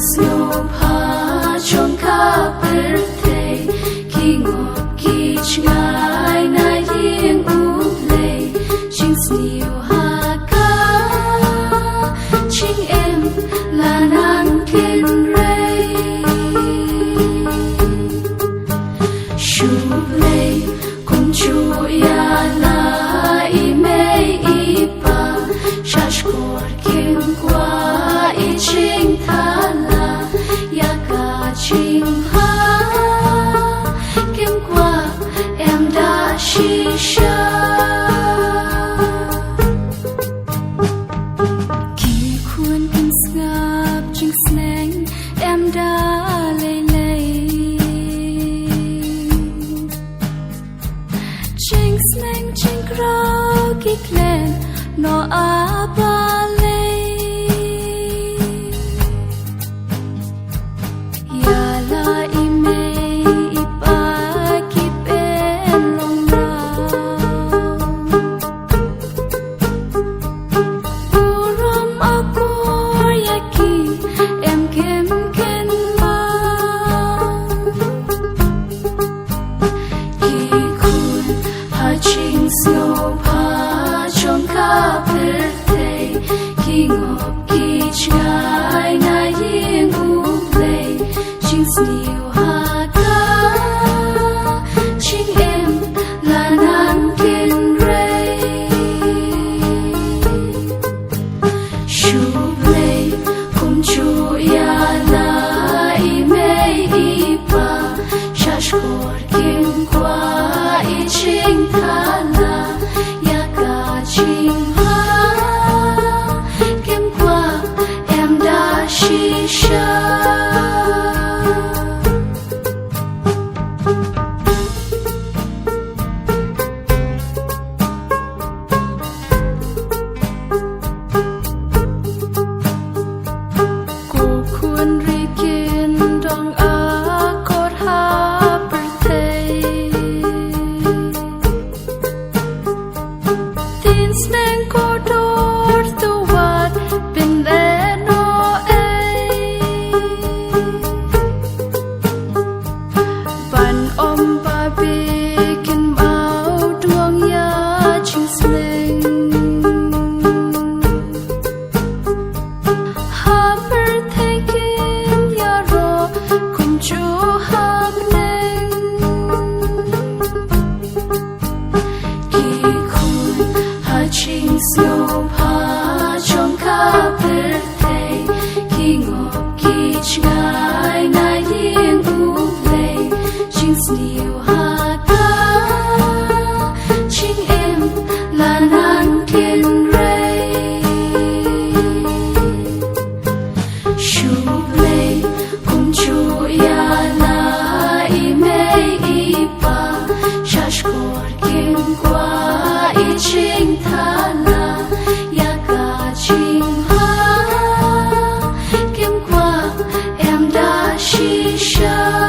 Snow pa trong khắp birthday khi ngọt khi ngai na yên u lệ chính siêu ha ca chính em là nàng thiên ray shu lệ cùng chu ya la i me i pa shash kor kin qua i ching tha chim ha kiếm qua em đã shisha khi khuôn em ngập chinh snang em đã lay lay chinh snang chinh crow kik len no apa Snow pa trong khắp birthday khi ngọt khi ngai na yên u lệ chính siêu ha ca chính em là nàng thiên ray shu lệ cùng chu ya la i me i pa shash kor kin qua i ching tha chim ha kiếm qua em đã shisha cô khuôn ri kiên dong a cốt ha birthday snang ko dor tu wat bin le no ai ban om ba bi kin mau duang ya ching snang ha birthday kin ya ro kum chu ha nang chinh snow pa trong khắp birthday khi ngọt khi ngai na yên u lệ chính siêu ha ca chính em là nàng thiên ray shu lệ cùng chu ya la i me i pa shash kor kin qua i ching tha chim ha kiếm qua em đã shisha